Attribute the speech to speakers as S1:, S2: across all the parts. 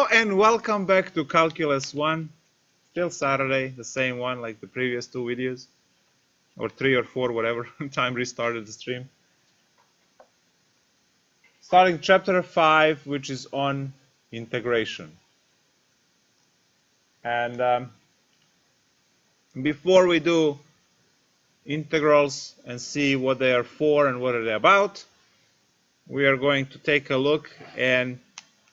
S1: Hello and welcome back to Calculus 1. Still Saturday, the same one like the previous two videos. Or 3 or 4, whatever time restarted the stream. Starting chapter 5, which is on integration. And before we do integrals and see what they are for and what are they about, we are going to take a look at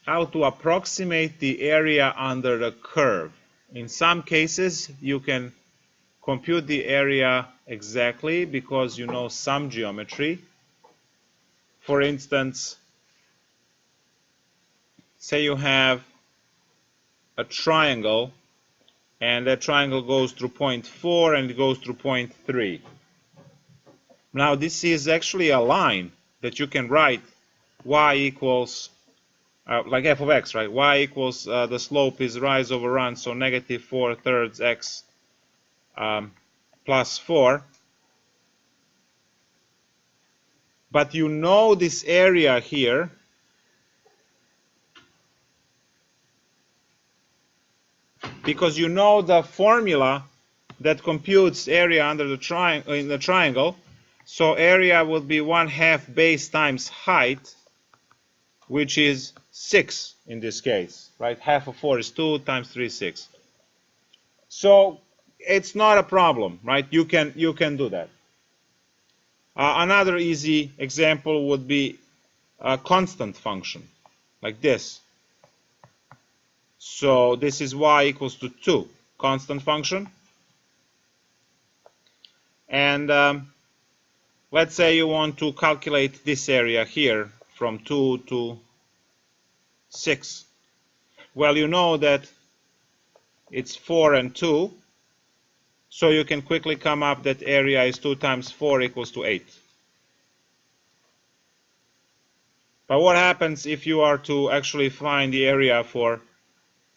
S1: how to approximate the area under the curve. In some cases, you can compute the area exactly because you know some geometry. For instance, say you have a triangle, and that triangle goes through point 4 and it goes through point 3. Now this is actually a line that you can write y equals like f of x, right? Y equals the slope is rise over run, so negative 4/3 x plus 4. But you know this area here because you know the formula that computes area under the in the triangle. So area would be 1/2 base times height, which is 6 in this case, right? Half of 4 is 2 times 3 is 6. So it's not a problem, right? You can do that. Another easy example would be a constant function, like this. So this is y equals to 2, constant function. And let's say you want to calculate this area here from 2 to 6. Well, you know that it's 4 and 2, so you can quickly come up that area is 2 times 4 equals to 8. But what happens if you are to actually find the area for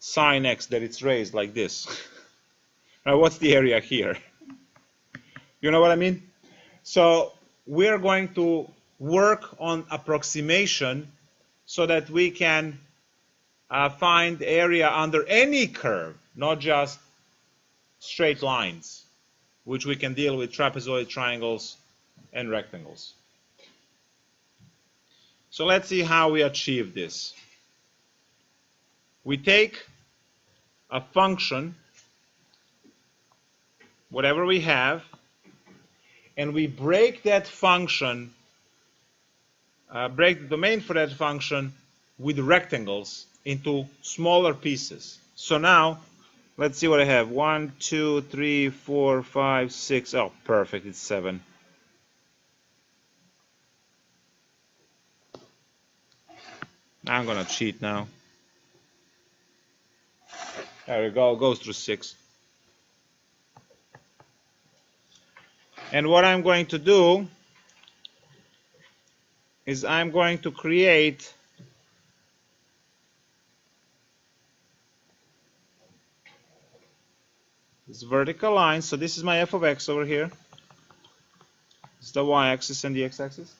S1: sine x, that it's raised like this? Now, what's the area here? You know what I mean? So we're going to work on approximation so that we can find the area under any curve, not just straight lines, which we can deal with trapezoid, triangles, and rectangles. So let's see how we achieve this. We take a function, whatever we have, and we break that function, break the domain for that function with rectangles into smaller pieces. So now, let's see what I have. 1, 2, 3, 4, 5, 6. Oh, perfect, it's 7. I'm gonna cheat now. There we go, it goes through 6. And what I'm going to do is I'm going to create this vertical line. So this is my f of x over here. It's the y-axis and the x-axis.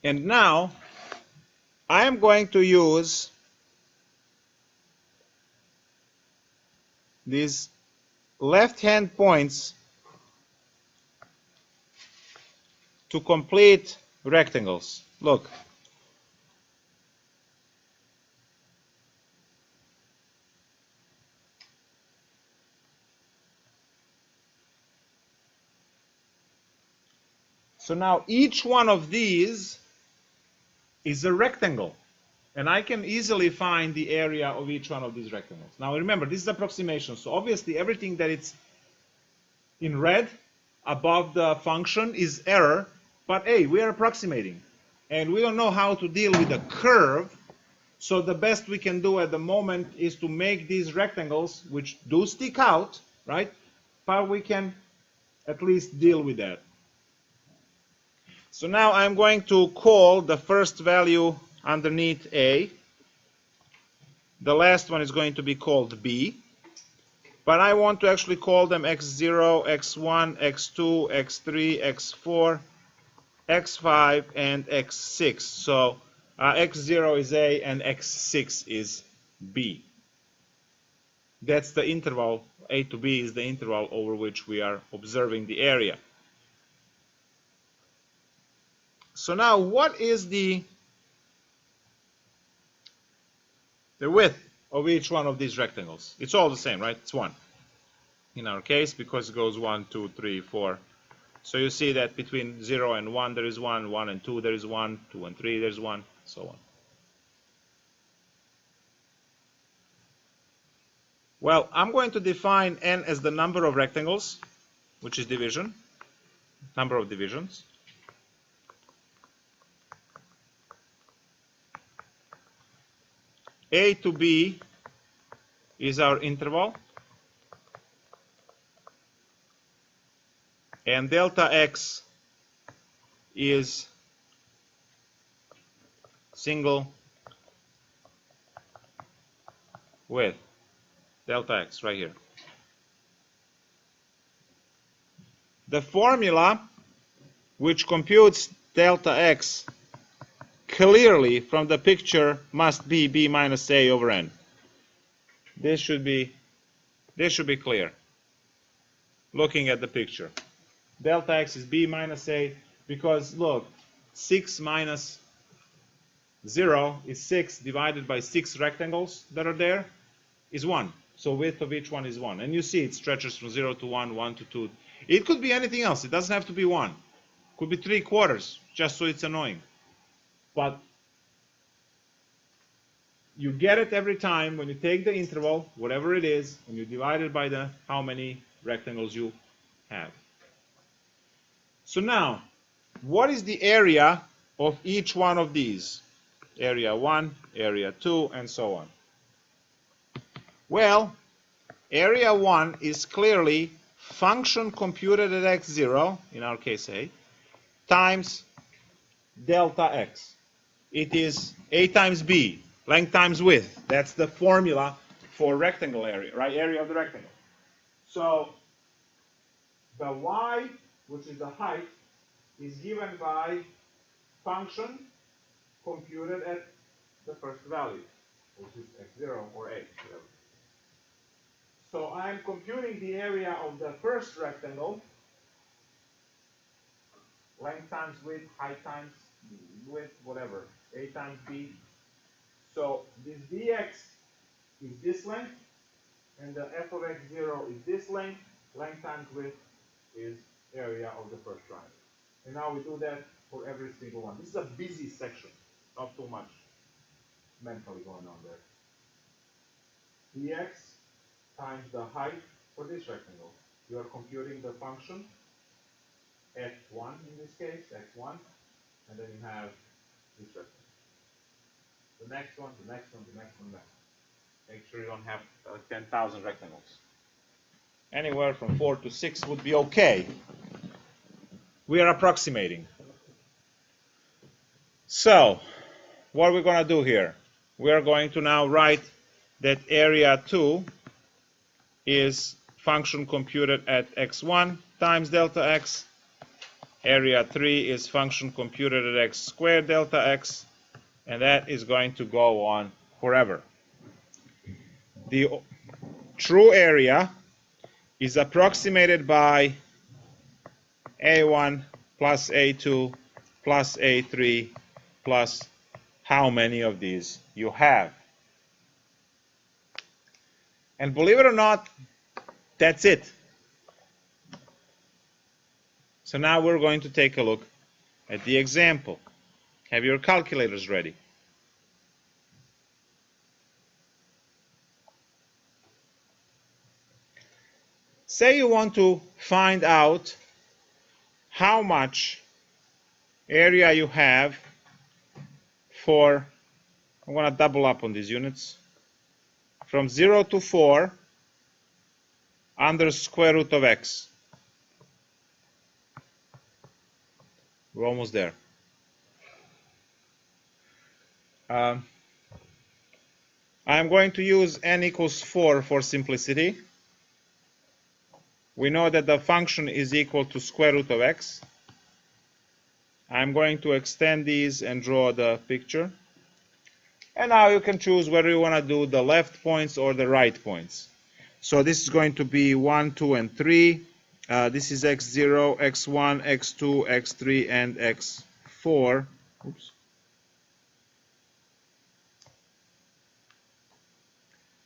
S1: And now I am going to use these left-hand points to complete rectangles. Look. So now each one of these is a rectangle. And I can easily find the area of each one of these rectangles. Now remember, this is approximation. So obviously everything that it's in red above the function is error. But hey, we are approximating. And we don't know how to deal with a curve. So the best we can do at the moment is to make these rectangles, which do stick out, right? But we can at least deal with that. So now I'm going to call the first value underneath A. The last one is going to be called B. But I want to actually call them x0, x1, x2, x3, x4, x5, and x6. So x0 is A and x6 is B. That's the interval. A to B is the interval over which we are observing the area. So now what is the width of each one of these rectangles? It's all the same, right? It's 1 in our case, because it goes 1, 2, 3, 4. So you see that between 0 and 1 there is 1, 1 and 2 there is 1, 2 and 3 there's 1, so on. Well, I'm going to define n as the number of rectangles, which is division, number of divisions. A to B is our interval, and delta x is single width, delta x right here. The formula which computes delta x clearly from the picture must be b minus a over n. This should be clear looking at the picture. Delta x is b minus a, because look, 6 minus 0 is 6 divided by 6 rectangles that are there is 1. So width of each one is 1. And you see it stretches from 0 to 1, 1 to 2. It could be anything else. It doesn't have to be 1. It could be 3/4, just so it's annoying. But you get it every time when you take the interval, whatever it is, and you divide it by the how many rectangles you have. So now, what is the area of each one of these? Area 1, area 2, and so on. Well, area 1 is clearly function computed at x0, in our case A, times delta x. It is A times B, length times width. That's the formula for rectangle area, right? Area of the rectangle. So the y, which is the height, is given by function computed at the first value, which is x0 or a, whatever. So I'm computing the area of the first rectangle, length times width, height times width, whatever, a times b. So this dx is this length, and the f of x0 is this length. Length times width is area of the first triangle. And now we do that for every single one. This is a busy section, not too much mentally going on there. Dx times the height for this rectangle. You are computing the function f1 in this case, x1, and then you have this rectangle. The next one, the next one, the next one, the next one. Make sure you don't have 10,000 rectangles. Anywhere from 4 to 6 would be okay. We are approximating. So, what are we going to do here? We are going to now write that area 2 is function computed at x1 times delta x. Area 3 is function computed at x squared delta x. And that is going to go on forever. The true area is approximated by a1 plus a2 plus a3 plus how many of these you have. And believe it or not, that's it. So now we're going to take a look at the example. Have your calculators ready? Say you want to find out how much area you have for, I'm going to double up on these units, from 0 to 4 under square root of x. We're almost there. I'm going to use n equals 4 for simplicity. We know that the function is equal to square root of x. I'm going to extend these and draw the picture. And now you can choose whether you want to do the left points or the right points. So this is going to be 1, 2, and 3. This is x0, x1, x2, x3, and x4. Oops.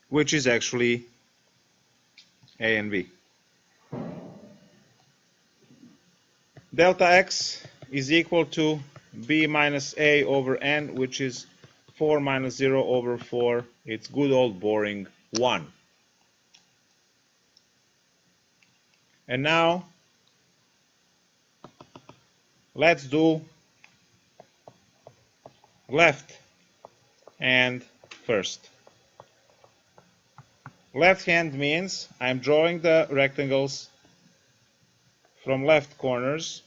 S1: Which is actually A and B. Delta x is equal to b minus a over n, which is 4 minus 0 over 4. It's good old boring 1. And now let's do left hand first. Left hand means I'm drawing the rectangles from left corners.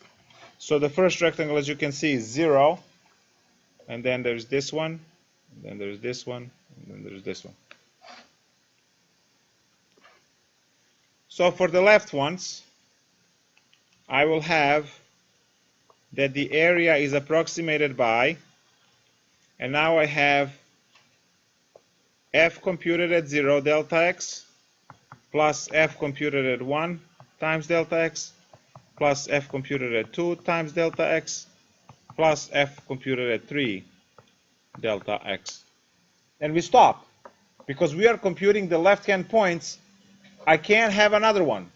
S1: So the first rectangle, as you can see, is 0, and then there's this one, and then there's this one, and then there's this one. So for the left ones, I will have that the area is approximated by, and now I have f computed at 0 delta x plus f computed at 1 times delta x plus f computed at 2 times delta x plus f computed at 3 delta x. And we stop because we are computing the left hand points. I can't have another one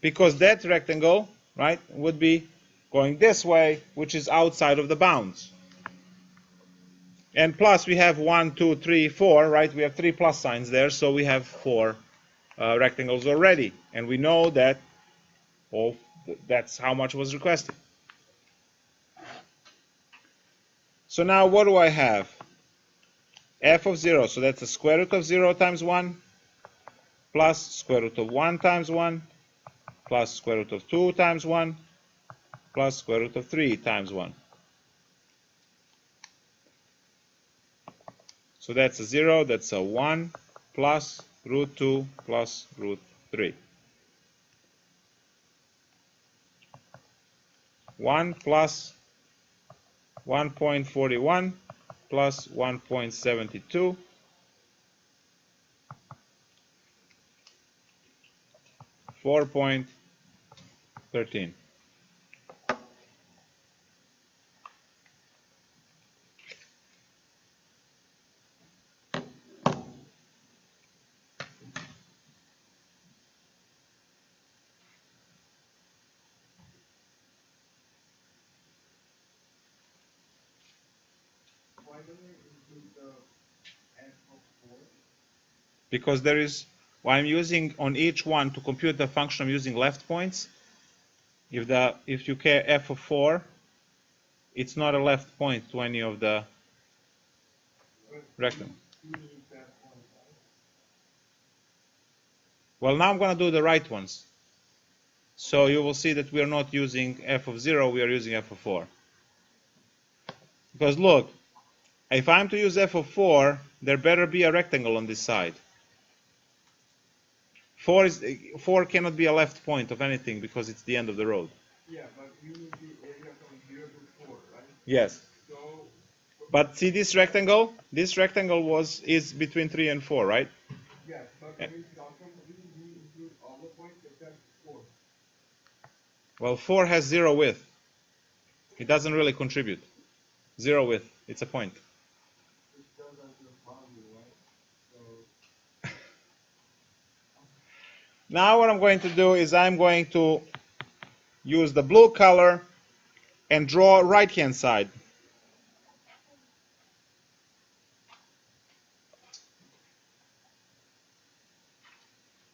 S1: because that rectangle, right, would be going this way, which is outside of the bounds. And plus we have 1, 2, 3, 4, right? We have 3 plus signs there, so we have 4 rectangles already. And we know that that's how much was requested. So now what do I have? F of 0, so that's the square root of 0 times 1 plus square root of 1 times 1 plus square root of 2 times 1 plus square root of 3 times 1. So that's a 0, that's a 1 plus root 2 plus root 3. 1 plus 1.41 plus 1.72 4.13.
S2: Why don't we include the f of 4?
S1: Because there is, well, I'm using on each one to compute the function, I'm using left points. If you care f of 4, it's not a left point to any of the rectangles. Well, now I'm going to do the right ones. So you will see that we are not using f of 0, we are using f of 4. Because look, if I'm to use f of 4, there better be a rectangle on this side. 4 cannot be a left point of anything because it's the end of the road.
S2: Yeah, but you need the area from 0 to 4, right?
S1: Yes.
S2: So,
S1: but see this rectangle? This rectangle is between 3 and 4, right?
S2: yes, but when you include all the points except 4.
S1: Well, 4 has 0 width. It doesn't really contribute. 0 width. It's a point.
S2: It does as the boundary, right? So,
S1: now what I'm going to do is I'm going to use the blue color and draw right hand side.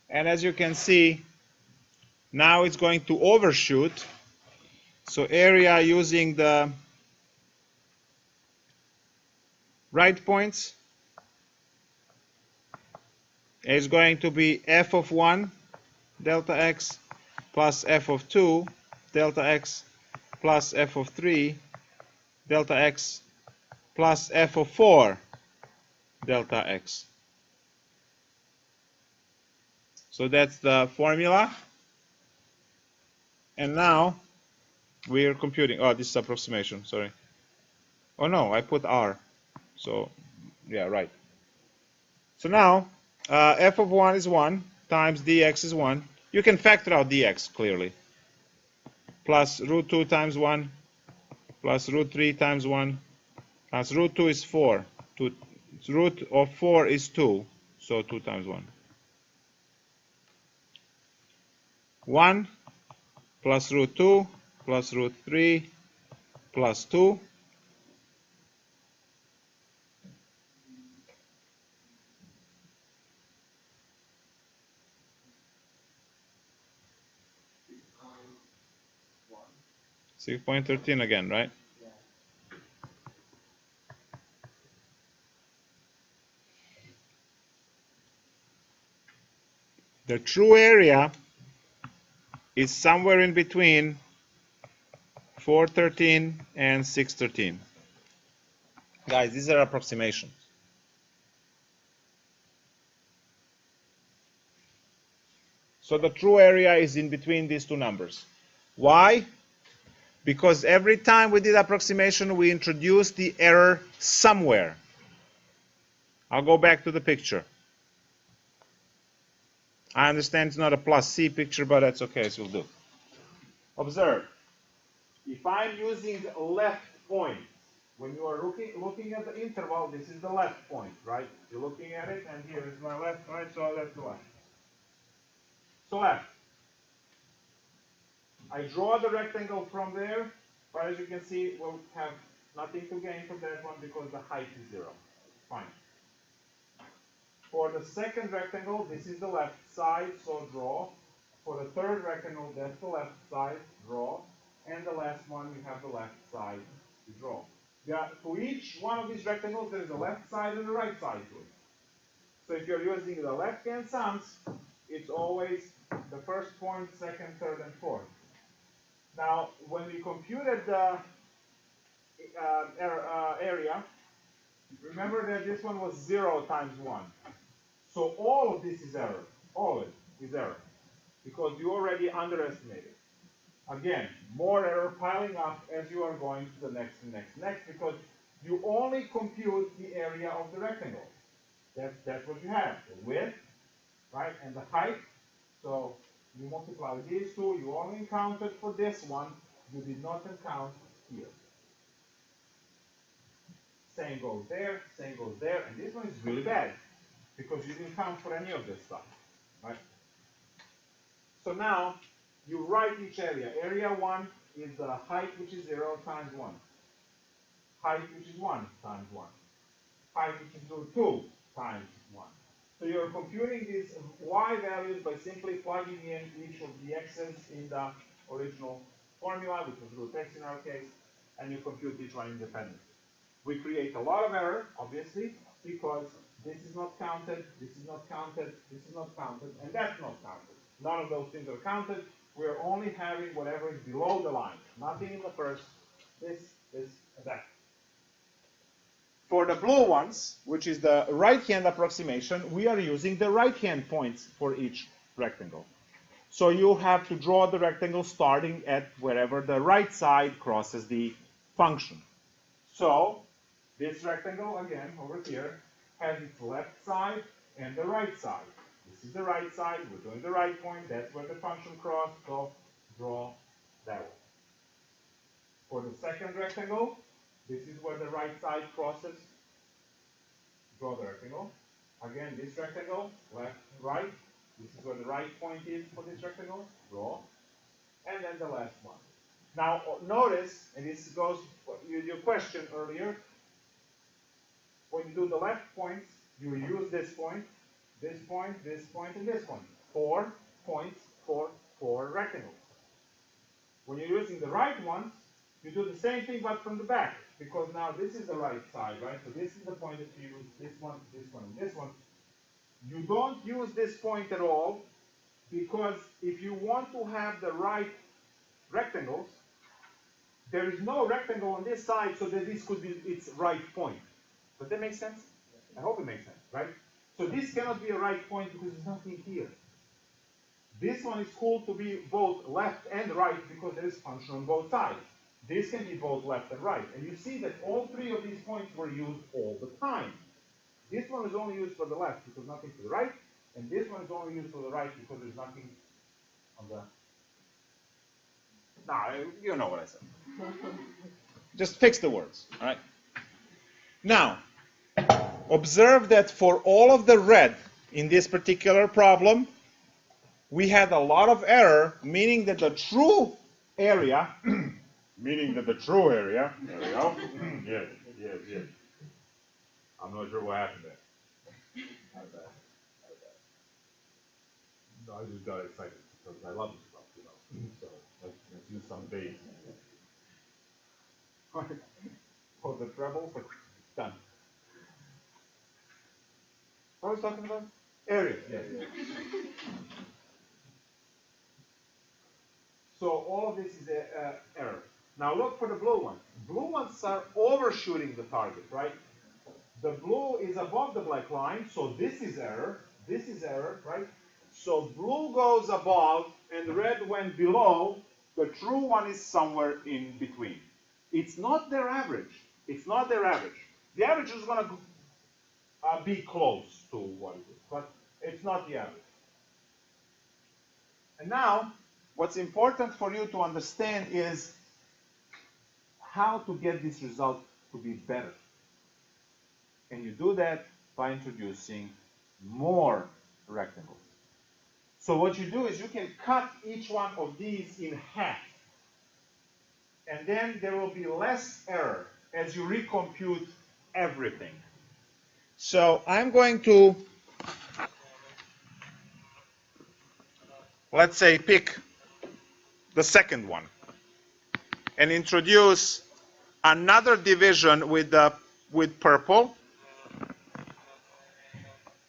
S1: And as you can see, now it's going to overshoot. So area using the right points is going to be f of 1 delta x plus f of 2 delta x plus f of 3 delta x plus f of 4 delta x. So that's the formula. And now we are computing. Oh, this is approximation, sorry. Oh no, I put r. So Yeah, right. So now, f of 1 is 1 times dx is 1. You can factor out dx clearly. Plus root 2 times 1, plus root 3 times 1, plus root 2 is 4. Root of 4 is 2, so 2 times 1. 1 plus root 2 plus root 3 plus 2.
S2: One.
S1: 6.13 again, right?
S2: Yeah.
S1: The true area is somewhere in between 413 and 613. Guys, these are approximations. So the true area is in between these two numbers. Why? Because every time we did approximation, we introduced the error somewhere. I'll go back to the picture. I understand it's not a plus C picture, but that's okay, so we'll do. Observe. If I'm using left point, when you are looking at the interval, this is the left point, right? You're looking at it, and here is my left, right? So that's the left. So left. I draw the rectangle from there, but as you can see, we'll have nothing to gain from that one because the height is 0. Fine. For the second rectangle, this is the left side, so draw. For the third rectangle, that's the left side, draw. And the last one, we have the left side to draw. To each one of these rectangles, there is a left side and a right side to it. So if you're using the left-hand sums, it's always the first point, second, third, and fourth. Now, when we computed the area, remember that this one was 0 times 1. So all of this is error. All of it is error. Because you already underestimated. Again, more error piling up as you are going to the next and next and next, because you only compute the area of the rectangle. That's what you have. The width, right, and the height. So you multiply these two. You only counted for this one. You did not count here. Same goes there, same goes there, and this one is really bad because you didn't count for any of this stuff, right? So now you write each area. Area 1 is the height, which is 0 times 1. Height, which is 1 times 1. Height, which is 2 times 1. So you're computing these y values by simply plugging in each of the x's in the original formula, which was root x in our case, and you compute each one independently. We create a lot of error, obviously, because this is not counted, this is not counted, this is not counted, and that's not counted. None of those things are counted. We're only having whatever is below the line. Nothing in the first, this, and that. For the blue ones, which is the right-hand approximation, we are using the right-hand points for each rectangle. So you have to draw the rectangle starting at wherever the right side crosses the function. So this rectangle, again, over here, has its left side and the right side. This is the right side. We're doing the right point. That's where the function crossed. So draw that one. For the second rectangle, this is where the right side crosses. Draw the rectangle. Again, this rectangle, left, right. This is where the right point is for this rectangle. Draw. And then the last one. Now, notice, and this goes to your question earlier, when you do the left points, you use this point, this point, this point, and this point. 4 points for 4 rectangles. When you're using the right ones, you do the same thing but from the back, because now this is the right side, right? So this is the point that you use, this one, and this one. You don't use this point at all, because if you want to have the right rectangles, there is no rectangle on this side, so that this could be its right point. Does that make sense? I hope it makes sense, right? So this cannot be a right point because there's nothing here. This one is cool to be both left and right because there is function on both sides. This can be both left and right. And you see that all 3 of these points were used all the time. This one is only used for the left because nothing to the right, and this one is only used for the right because there's nothing on the... Nah, you know what I said. Just fix the words, all right? Now, observe that for all of the red in this particular problem, we had a lot of error, meaning that the true area, there we go. Yes. I'm not sure what happened there. No, I just got excited because I love this stuff, you know. So let's use some bass. For the trebles, done. What was I talking about? Area. Yes. So all of this is error. Now look for the blue ones. Blue ones are overshooting the target, right? The blue is above the black line, so this is error. This is error, right? So blue goes above and red went below. The true one is somewhere in between. It's not their average. It's not their average. The average is going to be close to what it is, but it's not the average. And now, what's important for you to understand is how to get this result to be better. And you do that by introducing more rectangles. So what you do is you can cut each one of these in half. And then there will be less error as you recompute everything. So I'm going to, let's say, pick the second one and introduce another division with purple,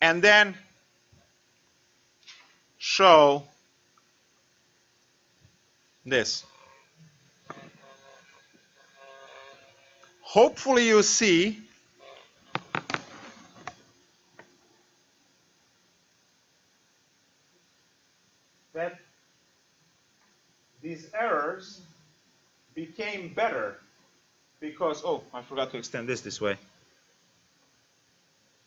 S1: and then show this. Hopefully you see that these errors became better because, oh, I forgot to extend this way.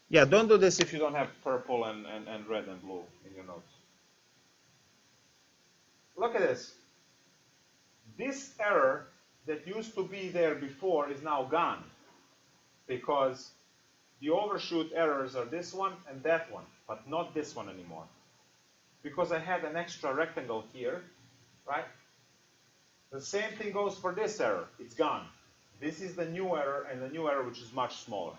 S1: Yeah, don't do this if you don't have purple and red and blue in your notes. Look at this. This error that used to be there before is now gone because the overshoot errors are this one and that one, but not this one anymore. Because I had an extra rectangle here, right? The same thing goes for this error. It's gone. This is the new error, and the new error which is much smaller.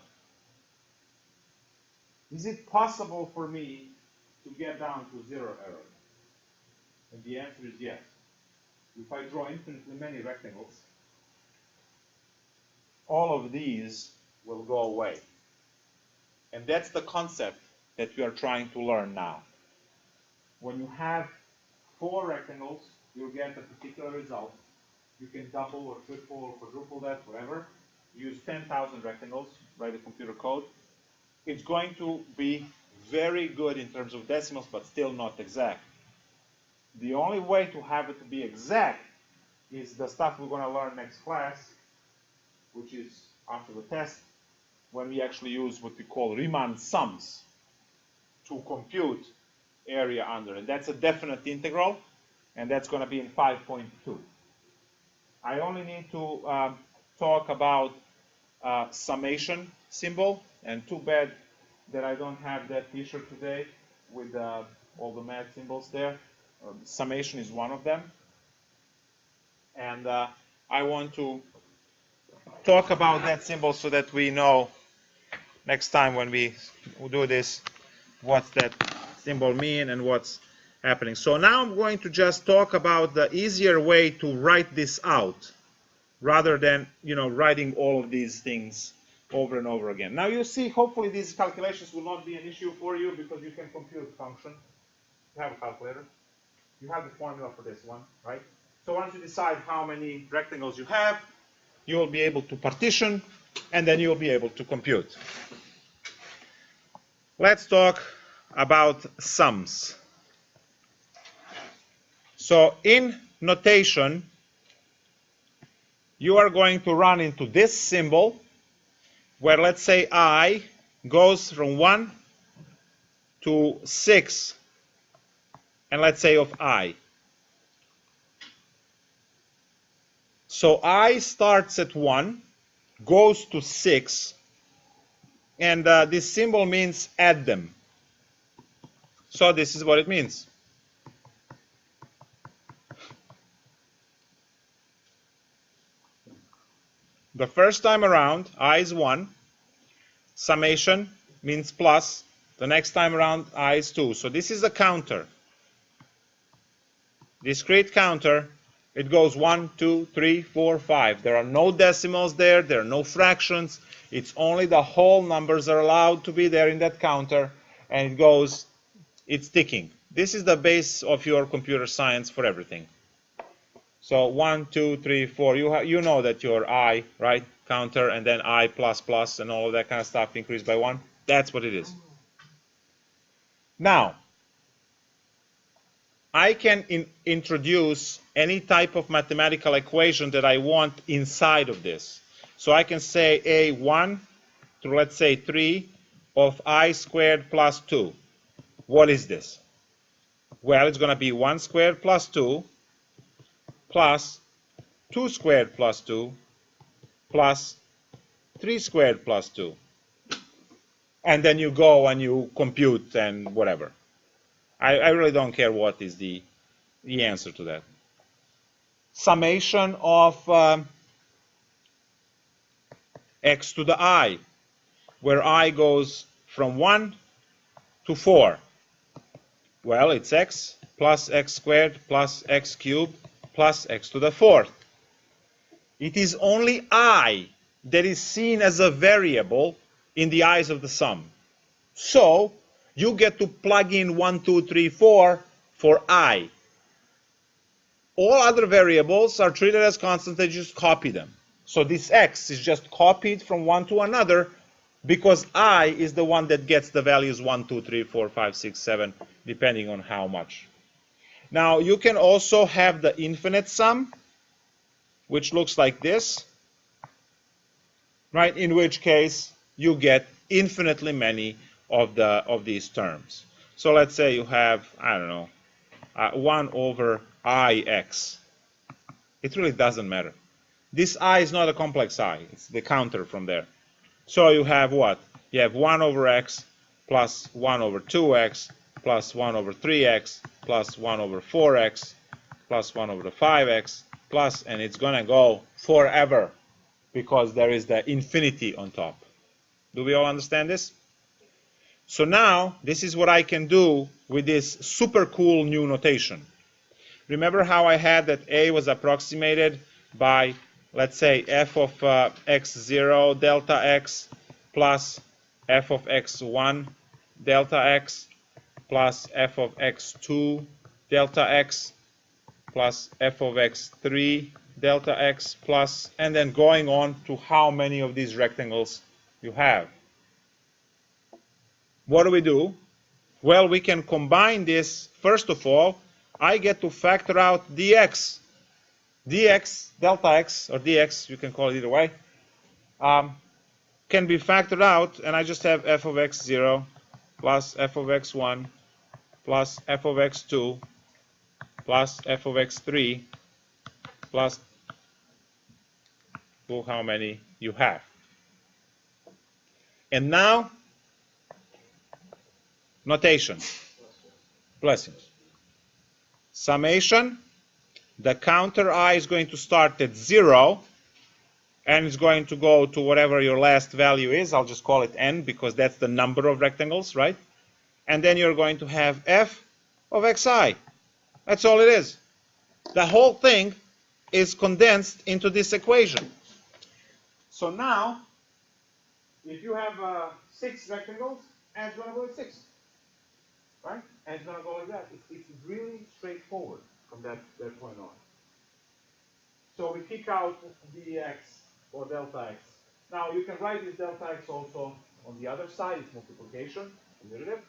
S1: Is it possible for me to get down to zero error? And the answer is yes. If I draw infinitely many rectangles, all of these will go away. And that's the concept that we are trying to learn now. When you have 4 rectangles, you'll get a particular result. You can double or triple or quadruple that, whatever. Use 10,000 rectangles, write a computer code. It's going to be very good in terms of decimals, but still not exact. The only way to have it to be exact is the stuff we're going to learn next class, which is after the test, when we actually use what we call Riemann Sums to compute area under. And that's a definite integral, and that's going to be in 5.2. I only need to talk about summation symbol, and too bad that I don't have that t-shirt today with all the math symbols there. Summation is one of them. And I want to talk about that symbol so that we know next time when we do this what's that symbol mean and what's happening. So now I'm going to just talk about the easier way to write this out rather than, writing all of these things over and over again. Now you see, hopefully these calculations will not be an issue for you because you can compute function. You have a calculator. You have the formula for this one, right? So once you decide how many rectangles you have, you will be able to partition, and then you'll be able to compute. Let's talk about sums. So in notation, you are going to run into this symbol, where let's say I goes from 1 to 6, and let's say of I. So I starts at 1, goes to 6, and this symbol means add them. So this is what it means. The first time around, I is 1. Summation means plus. The next time around, I is 2. So this is a counter. Discrete counter. It goes 1, 2, 3, 4, 5. There are no decimals there. There are no fractions. It's only the whole numbers are allowed to be there in that counter. And it goes, it's ticking. This is the base of your computer science for everything. So 1, 2, 3, 4. You know that your I, right? Counter, and then I plus plus and all of that kind of stuff increased by 1. That's what it is. Now, I can introduce any type of mathematical equation that I want inside of this. So I can say A1 to, let's say, 3 of I squared plus 2. What is this? Well, it's going to be 1 squared plus 2 plus 2 squared plus 2 plus 3 squared plus 2. And then you go and you compute and whatever. I really don't care what is the answer to that. Summation of x to the I, where I goes from 1 to 4. Well, it's x plus x squared plus x cubed plus x to the 4th. It is only I that is seen as a variable in the eyes of the sum. So you get to plug in 1, 2, 3, 4 for I. All other variables are treated as constants, they just copy them. So this x is just copied from one to another because I is the one that gets the values 1, 2, 3, 4, 5, 6, 7, depending on how much. Now you can also have the infinite sum, which looks like this, right? In which case you get infinitely many of these terms. So let's say you have, I don't know, 1 over ix. It really doesn't matter. This I is not a complex I. It's the counter from there. So you have what? You have 1 over x plus 1 over 2x plus 1 over 3x plus 1 over 4x plus 1 over 5x plus, and it's going to go forever because there is the infinity on top. Do we all understand this? So now, this is what I can do with this super cool new notation. Remember how I had that A was approximated by, let's say, f of x0 delta x plus f of x1 delta x plus f of x2 delta x plus f of x3 delta x plus, and then going on to how many of these rectangles you have. What do? Well, we can combine this. First of all, I get to factor out dx. dx, delta x, or dx, you can call it either way, can be factored out, and I just have f of x0 plus f of x1 plus f of x2 plus f of x3 plus how many you have. And now, notation, blessings. Summation, the counter I is going to start at 0, and it's going to go to whatever your last value is. I'll just call it n because that's the number of rectangles, right? And then you're going to have f of xi. That's all it is. The whole thing is condensed into this equation. So now, if you have 6 rectangles, n is going to go at 6. Right? And it's going to go like that. It's really straightforward from that point on. So we kick out dx or delta x. Now you can write this delta x also on the other side. It's multiplication, derivative.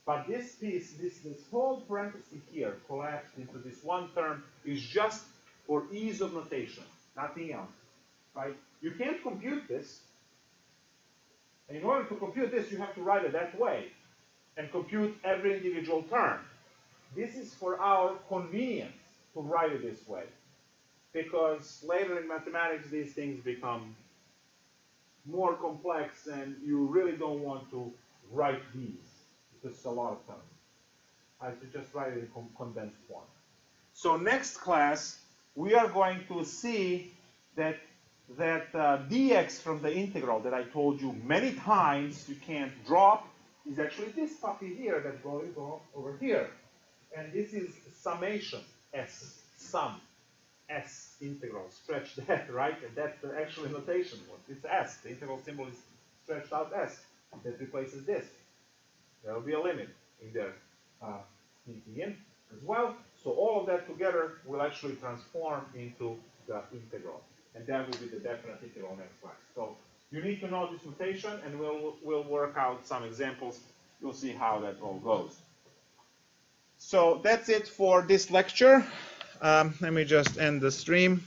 S1: But this piece, this whole parenthesis here, collapsed into this one term, is just for ease of notation, nothing else. Right? You can't compute this. And in order to compute this, you have to write it that way and compute every individual term. This is for our convenience to write it this way, because later in mathematics these things become more complex and you really don't want to write these. This is a lot of terms. I should just write it in condensed form. So next class, we are going to see that dx from the integral that I told you many times you can't drop is actually this puppy here that goes over here. And this is summation, S, sum, S integral, stretch that, right? And that's the actual notation. It's S. The integral symbol is stretched out S. That replaces this. There will be a limit in there sneaking in as well. So all of that together will actually transform into the integral. And that will be the definite integral next class. So you need to know this notation, and we'll work out some examples. You'll see how that all goes. So that's it for this lecture. Let me just end the stream.